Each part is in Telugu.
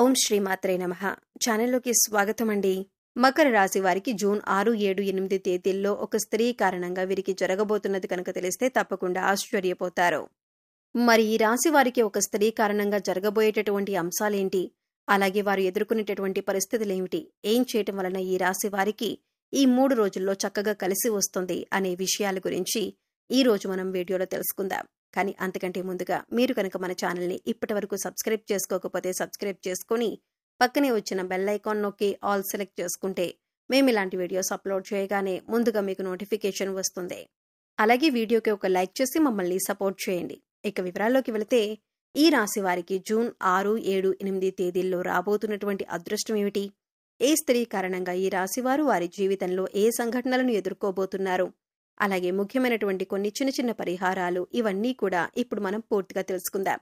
ఓం శ్రీ మాత్రే నమః. ఛానల్లోకి స్వాగతం అండి. మకర రాశి వారికి జూన్ 6, 7, 8 తేదీల్లో ఒక స్త్రీ కారణంగా వీరికి జరగబోతున్నది కనుక తెలిస్తే తప్పకుండా ఆశ్చర్యపోతారు. మరి ఈ రాశి వారికి ఒక స్త్రీ కారణంగా జరగబోయేటటువంటి అంశాలేంటి, అలాగే వారు ఎదుర్కొనేటటువంటి పరిస్థితులేమిటి, ఏం చేయటం వలన ఈ రాశి వారికి ఈ 3 రోజుల్లో చక్కగా కలిసి వస్తుంది అనే విషయాల గురించి ఈ రోజు మనం వీడియోలో తెలుసుకుందాం. కానీ అంతకంటే ముందుగా మీరు కనుక మన ఛానల్ని ఇప్పటి వరకు సబ్స్క్రైబ్ చేసుకోకపోతే సబ్స్క్రైబ్ చేసుకుని పక్కనే వచ్చిన బెల్ ఐకాన్ నొక్కి ఆల్ సెలెక్ట్ చేసుకుంటే మేము ఇలాంటి వీడియోస్ అప్లోడ్ చేయగానే ముందుగా మీకు నోటిఫికేషన్ వస్తుంది. అలాగే వీడియోకి ఒక లైక్ చేసి మమ్మల్ని సపోర్ట్ చేయండి. ఇక వివరాల్లోకి వెళితే ఈ రాశి వారికి జూన్ 6, 7, 8 తేదీల్లో రాబోతున్నటువంటి అదృష్టం ఏమిటి, ఏ స్త్రీ కారణంగా ఈ రాశివారు వారి జీవితంలో ఏ సంఘటనలను ఎదుర్కోబోతున్నారు, అలాగే ముఖ్యమైనటువంటి కొన్ని చిన్న చిన్న పరిహారాలు, ఇవన్నీ కూడా ఇప్పుడు మనం పూర్తిగా తెలుసుకుందాం.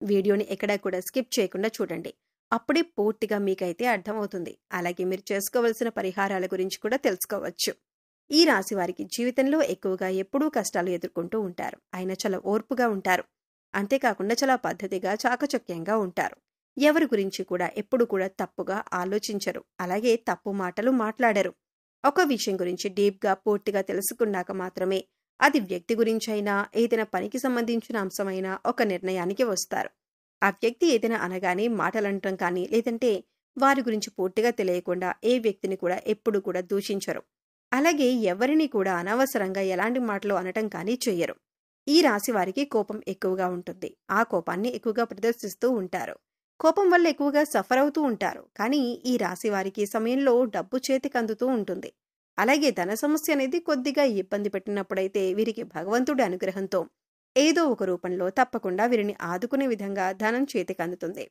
వీడియోని ఎక్కడా కూడా స్కిప్ చేయకుండా చూడండి. అప్పుడే పూర్తిగా మీకైతే అర్థమవుతుంది. అలాగే మీరు చేసుకోవలసిన పరిహారాల గురించి కూడా తెలుసుకోవచ్చు. ఈ రాశి వారికి జీవితంలో ఎక్కువగా ఎప్పుడూ కష్టాలు ఎదుర్కొంటూ ఉంటారు. అయినా చాలా ఓర్పుగా ఉంటారు. అంతేకాకుండా చాలా పద్ధతిగా చాకచక్యంగా ఉంటారు. ఎవరి గురించి కూడా ఎప్పుడు కూడా తప్పుగా ఆలోచించరు. అలాగే తప్పు మాటలు మాట్లాడరు. ఒక విషయం గురించి డీప్గా పూర్తిగా తెలుసుకున్నాక మాత్రమే అది వ్యక్తి గురించైనా ఏదైనా పనికి సంబంధించిన అంశమైనా ఒక నిర్ణయానికి వస్తారు. ఆ వ్యక్తి ఏదైనా అనగానే మాటలంటం కానీ, లేదంటే వారి గురించి పూర్తిగా తెలియకుండా ఏ వ్యక్తిని కూడా ఎప్పుడు కూడా దూషించరు. అలాగే ఎవరిని కూడా అనవసరంగా ఎలాంటి మాటలు అనటం కానీ చెయ్యరు. ఈ రాశి వారికి కోపం ఎక్కువగా ఉంటుంది. ఆ కోపాన్ని ఎక్కువగా ప్రదర్శిస్తూ ఉంటారు. కోపం వల్ల ఎక్కువగా సఫర్ అవుతూ ఉంటారు. కానీ ఈ రాశి వారికి సమయంలో డబ్బు చేతికి అందుతూ ఉంటుంది. అలాగే ధన సమస్య అనేది కొద్దిగా ఇబ్బంది పెట్టినప్పుడైతే వీరికి భగవంతుడి అనుగ్రహంతో ఏదో ఒక రూపంలో తప్పకుండా వీరిని ఆదుకునే విధంగా ధనం చేతికి అందుతుంది.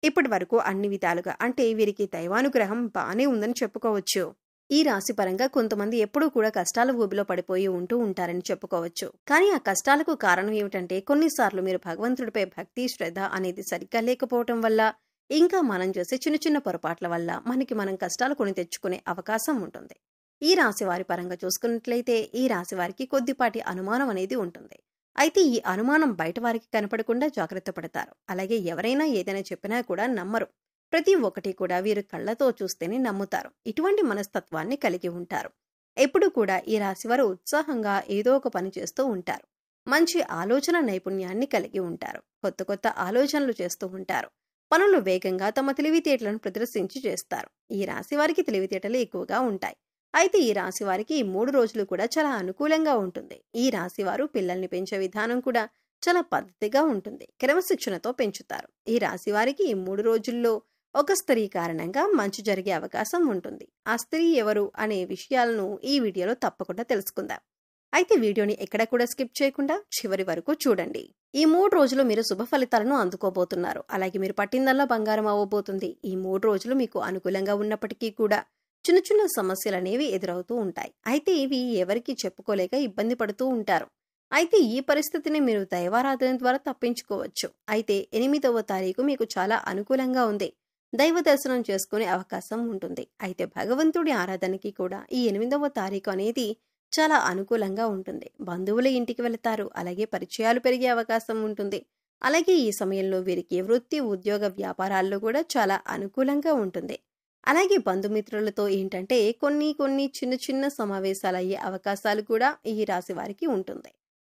ఇప్పటి వరకు అన్ని విధాలుగా అంటే వీరికి దైవానుగ్రహం బానే ఉందని చెప్పుకోవచ్చు. ఈ రాశి పరంగా కొంతమంది ఎప్పుడూ కూడా కష్టాల ఊబిలో పడిపోయి ఉంటూ ఉంటారని చెప్పుకోవచ్చు. కానీ ఆ కష్టాలకు కారణం ఏమిటంటే కొన్నిసార్లు మీరు భగవంతుడిపై భక్తి, శ్రద్ధ అనేది సరిగ్గా లేకపోవటం వల్ల, ఇంకా మనం చేసే చిన్న చిన్న పొరపాట్ల వల్ల మనకి మనం కష్టాలు కొని తెచ్చుకునే అవకాశం ఉంటుంది. ఈ రాశి వారి పరంగా చూసుకున్నట్లయితే ఈ రాశి వారికి కొద్దిపాటి అనుమానం అనేది ఉంటుంది. అయితే ఈ అనుమానం బయట వారికి కనపడకుండా జాగ్రత్త పడతారు. అలాగే ఎవరైనా ఏదైనా చెప్పినా కూడా నమ్మరు. ప్రతి ఒక్కటి కూడా వీరు కళ్ళతో చూస్తేనే నమ్ముతారు. ఇటువంటి మనస్తత్వాన్ని కలిగి ఉంటారు. ఎప్పుడు కూడా ఈ రాశివారు ఉత్సాహంగా ఏదో ఒక పని చేస్తూ ఉంటారు. మంచి ఆలోచన నైపుణ్యాన్ని కలిగి ఉంటారు. కొత్త కొత్త ఆలోచనలు చేస్తూ ఉంటారు. పనులు వేగంగా తమ తెలివితేటలను ప్రదర్శించి చేస్తారు. ఈ రాశి వారికి తెలివితేటలు ఎక్కువగా ఉంటాయి. అయితే ఈ రాశి వారికి ఈ 3 రోజులు కూడా చాలా అనుకూలంగా ఉంటుంది. ఈ రాశి వారు పిల్లల్ని పెంచే విధానం కూడా చాలా పద్ధతిగా ఉంటుంది. క్రమశిక్షణతో పెంచుతారు. ఈ రాశి వారికి ఈ 3 రోజుల్లో ఒక స్త్రీ కారణంగా మంచి జరిగే అవకాశం ఉంటుంది. ఆ స్త్రీ ఎవరు అనే విషయాలను ఈ వీడియోలో తప్పకుండా తెలుసుకుందాం. అయితే వీడియోని ఎక్కడ కూడా స్కిప్ చేయకుండా చివరి వరకు చూడండి. ఈ 3 రోజులు మీరు శుభ ఫలితాలను అందుకోబోతున్నారు. అలాగే మీరు పట్టిందల్లా బంగారం అవ్వబోతుంది. ఈ 3 రోజులు మీకు అనుకూలంగా ఉన్నప్పటికీ కూడా చిన్న చిన్న సమస్యలు అనేవి ఎదురవుతూ ఉంటాయి. అయితే ఇవి ఎవరికి చెప్పుకోలేక ఇబ్బంది పడుతూ ఉంటారు. అయితే ఈ పరిస్థితిని మీరు దైవారాధన ద్వారా తప్పించుకోవచ్చు. అయితే 8వ తారీఖు మీకు చాలా అనుకూలంగా ఉంది. దైవ దర్శనం చేసుకునే అవకాశం ఉంటుంది. అయితే భగవంతుడి ఆరాధనకి కూడా ఈ 8వ తారీఖు అనేది చాలా అనుకూలంగా ఉంటుంది. బంధువుల ఇంటికి వెళతారు. అలాగే పరిచయాలు పెరిగే అవకాశం ఉంటుంది. అలాగే ఈ సమయంలో వీరికి వృత్తి, ఉద్యోగ, వ్యాపారాల్లో కూడా చాలా అనుకూలంగా ఉంటుంది. అలాగే బంధుమిత్రులతో ఏంటంటే కొన్ని చిన్న చిన్న సమావేశాలు అయ్యే అవకాశాలు కూడా ఈ రాశి వారికి ఉంటుంది.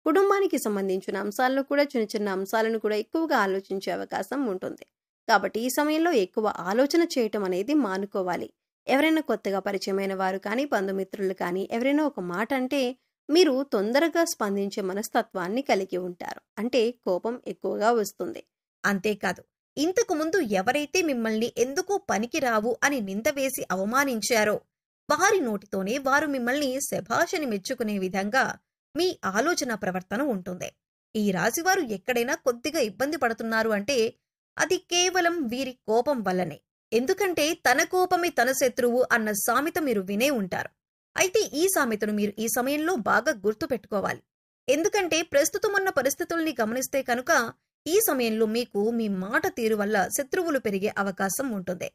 కుటుంబానికి సంబంధించిన అంశాలను కూడా చిన్న చిన్న అంశాలను కూడా ఎక్కువగా ఆలోచించే అవకాశం ఉంటుంది. కాబట్టి ఈ సమయంలో ఎక్కువ ఆలోచన చేయటం అనేది మానుకోవాలి. ఎవరైనా కొత్తగా పరిచయమైన వారు కానీ, బంధుమిత్రులు కానీ ఎవరైనా ఒక మాట అంటే మీరు తొందరగా స్పందించే మనస్తత్వాన్ని కలిగి ఉంటారు. అంటే కోపం ఎక్కువగా వస్తుంది. అంతేకాదు, ఇంతకు ముందు ఎవరైతే మిమ్మల్ని ఎందుకు పనికి రావు అని నింద వేసి అవమానించారో వారి నోటితోనే వారు మిమ్మల్ని శభాషని మెచ్చుకునే విధంగా మీ ఆలోచన ప్రవర్తన ఉంటుంది. ఈ రాశివారు ఎక్కడైనా కొద్దిగా ఇబ్బంది పడుతున్నారు అంటే అది కేవలం వీరి కోపం వల్లనే. ఎందుకంటే తన కోపమే తన శత్రువు అన్న సామెత మీరు వినే ఉంటారు. అయితే ఈ సామెతను మీరు ఈ సమయంలో బాగా గుర్తు పెట్టుకోవాలి. ఎందుకంటే ప్రస్తుతం ఉన్న పరిస్థితుల్ని గమనిస్తే కనుక ఈ సమయంలో మీకు మీ మాట తీరు వల్ల శత్రువులు పెరిగే అవకాశం ఉంటుంది.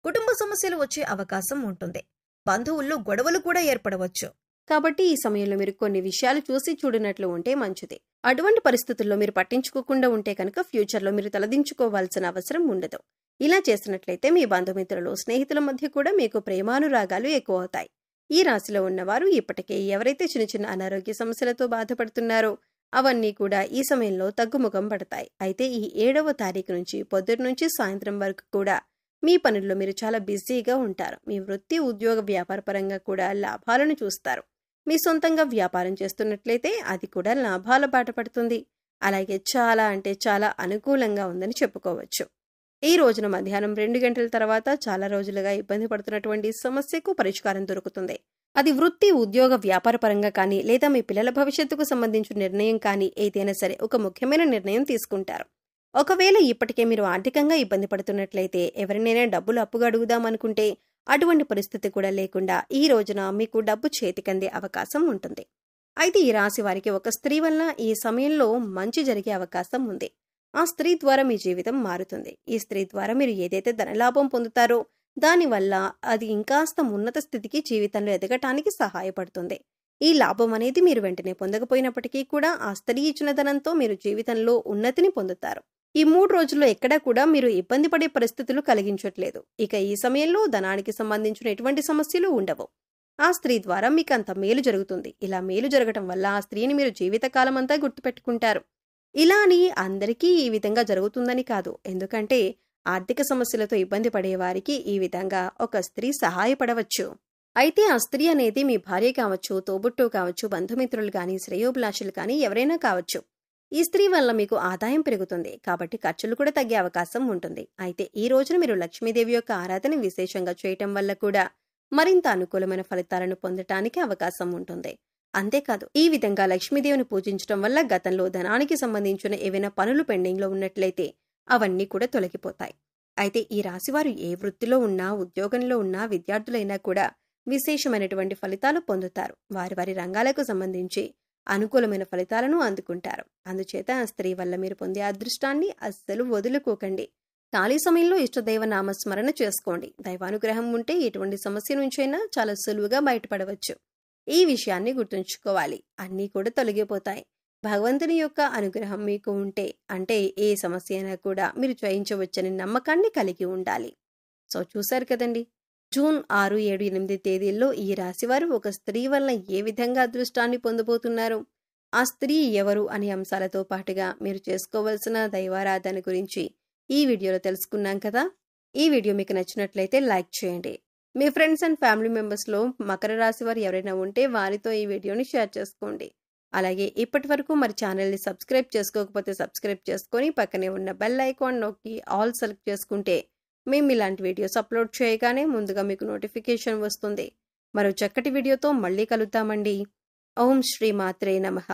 కుటుంబ సమస్యలు వచ్చే అవకాశం ఉంటుంది. బంధువుల్లో గొడవలు కూడా ఏర్పడవచ్చు. కాబట్టి ఈ సమయంలో మీరు కొన్ని విషయాలు చూసి చూడనట్లు ఉంటే మంచిది. అటువంటి పరిస్థితుల్లో మీరు పట్టించుకోకుండా ఉంటే కనుక ఫ్యూచర్లో మీరు తలదించుకోవాల్సిన అవసరం ఉండదు. ఇలా చేసినట్లయితే మీ బంధుమిత్రులు, స్నేహితుల మధ్య కూడా మీకు ప్రేమానురాగాలు ఎక్కువ అవుతాయి. ఈ రాశిలో ఉన్నవారు ఇప్పటికే ఎవరైతే చిన్న చిన్న అనారోగ్య సమస్యలతో బాధపడుతున్నారో అవన్నీ కూడా ఈ సమయంలో తగ్గుముఖం పడతాయి. అయితే ఈ 7వ తారీఖు నుంచి పొద్దుటి నుంచి సాయంత్రం వరకు కూడా మీ పనుల్లో మీరు చాలా బిజీగా ఉంటారు. మీ వృత్తి, ఉద్యోగ, వ్యాపార పరంగా కూడా లాభాలను చూస్తారు. మీ సొంతంగా వ్యాపారం చేస్తున్నట్లయితే అది కూడా లాభాల బాట పడుతుంది. అలాగే చాలా అంటే చాలా అనుకూలంగా ఉందని చెప్పుకోవచ్చు. ఈ రోజున మధ్యాహ్నం 2 గంటల తర్వాత చాలా రోజులుగా ఇబ్బంది పడుతున్నటువంటి సమస్యకు పరిష్కారం దొరుకుతుంది. అది వృత్తి, ఉద్యోగ, వ్యాపార పరంగా కానీ లేదా మీ పిల్లల భవిష్యత్తుకు సంబంధించిన నిర్ణయం కానీ ఏదైనా సరే ఒక ముఖ్యమైన నిర్ణయం తీసుకుంటారు. ఒకవేళ ఇప్పటికే మీరు ఆర్థికంగా ఇబ్బంది పడుతున్నట్లయితే ఎవరినైనా డబ్బులు అప్పుగా అడుగుదామనుకుంటే అటువంటి పరిస్థితి కూడా లేకుండా ఈ రోజున మీకు డబ్బు చేతికందే అవకాశం ఉంటుంది. అయితే ఈ రాశి వారికి ఒక స్త్రీ వల్ల ఈ సమయంలో మంచి జరిగే అవకాశం ఉంది. ఆ స్త్రీ ద్వారా మీ జీవితం మారుతుంది. ఈ స్త్రీ ద్వారా మీరు ఏదైతే ధనలాభం పొందుతారో దానివల్ల అది ఇంకాస్త ఉన్నత స్థితికి జీవితంలో ఎదగటానికి సహాయపడుతుంది. ఈ లాభం అనేది మీరు వెంటనే పొందకపోయినప్పటికీ కూడా ఆ స్త్రీ ఇచ్చిన ధనంతో మీరు జీవితంలో ఉన్నతిని పొందుతారు. ఈ 3 రోజుల్లో ఎక్కడా కూడా మీరు ఇబ్బంది పడే పరిస్థితులు కలిగించట్లేదు. ఇక ఈ సమయంలో ధనానికి సంబంధించిన ఎటువంటి సమస్యలు ఉండవు. ఆ స్త్రీ ద్వారా మీకు అంత మేలు జరుగుతుంది. ఇలా మేలు జరగటం వల్ల ఆ స్త్రీని మీరు జీవితకాలం అంతా గుర్తుపెట్టుకుంటారు. ఇలా అని అందరికీ ఈ విధంగా జరుగుతుందని కాదు. ఎందుకంటే ఆర్థిక సమస్యలతో ఇబ్బంది పడేవారికి ఈ విధంగా ఒక స్త్రీ సహాయపడవచ్చు. అయితే ఆ స్త్రీ అనేది మీ భార్య కావచ్చు, తోబుట్టు కావచ్చు, బంధుమిత్రులు కానీ, శ్రేయోభిలాషులు కానీ ఎవరైనా కావచ్చు. ఈ స్త్రీ వల్ల మీకు ఆదాయం పెరుగుతుంది కాబట్టి ఖర్చులు కూడా తగ్గే అవకాశం ఉంటుంది. అయితే ఈ రోజున మీరు లక్ష్మీదేవి యొక్క ఆరాధన విశేషంగా చేయటం వల్ల కూడా మరింత అనుకూలమైన ఫలితాలను పొందటానికి అవకాశం ఉంటుంది. అంతేకాదు ఈ విధంగా లక్ష్మీదేవిని పూజించడం వల్ల గతంలో ధనానికి సంబంధించిన ఏవైనా పనులు పెండింగ్లో ఉన్నట్లయితే అవన్నీ కూడా తొలగిపోతాయి. అయితే ఈ రాశివారు ఏ వృత్తిలో ఉన్నా, ఉద్యోగంలో ఉన్నా, విద్యార్థులైనా కూడా విశేషమైనటువంటి ఫలితాలు పొందుతారు. వారి వారి రంగాలకు సంబంధించి అనుకూలమైన ఫలితాలను అందుకుంటారు. అందుచేత ఆ స్త్రీ వల్ల మీరు పొందే అదృష్టాన్ని అస్సలు వదులుకోకండి. ఖాళీ సమయంలో ఇష్టదైవ నామస్మరణ చేసుకోండి. దైవానుగ్రహం ఉంటే ఎటువంటి సమస్య నుంచైనా చాలా సులువుగా బయటపడవచ్చు. ఈ విషయాన్ని గుర్తుంచుకోవాలి. అన్నీ కూడా తొలగిపోతాయి. భగవంతుని యొక్క అనుగ్రహం మీకు ఉంటే అంటే ఏ సమస్య అయినా కూడా మీరు జయించవచ్చని నమ్మకాన్ని కలిగి ఉండాలి. సో చూశారు కదండి, జూన్ 6, 7, 8 తేదీల్లో ఈ రాశివారు ఒక స్త్రీ వల్ల ఏ విధంగా అదృష్టాన్ని పొందబోతున్నారు, ఆ స్త్రీ ఎవరు అనే అంశాలతో పాటుగా మీరు చేసుకోవలసిన దైవారాధన గురించి ఈ వీడియోలో తెలుసుకున్నాం కదా. ఈ వీడియో మీకు నచ్చినట్లయితే లైక్ చేయండి. మీ ఫ్రెండ్స్ అండ్ ఫ్యామిలీ మెంబర్స్లో మకర రాశి వారు ఎవరైనా ఉంటే వారితో ఈ వీడియోని షేర్ చేసుకోండి. అలాగే ఇప్పటి వరకు మరి ఛానల్ని సబ్స్క్రైబ్ చేసుకోకపోతే సబ్స్క్రైబ్ చేసుకొని పక్కనే ఉన్న బెల్ ఐకాన్ నొక్కి ఆల్ సెలెక్ట్ చేసుకుంటే మేము ఇలాంటి వీడియోస్ అప్లోడ్ చేయగానే ముందుగా మీకు నోటిఫికేషన్ వస్తుంది. మరో చక్కటి వీడియోతో మళ్ళీ కలుద్దామండి. ఓం శ్రీ మాత్రే నమః.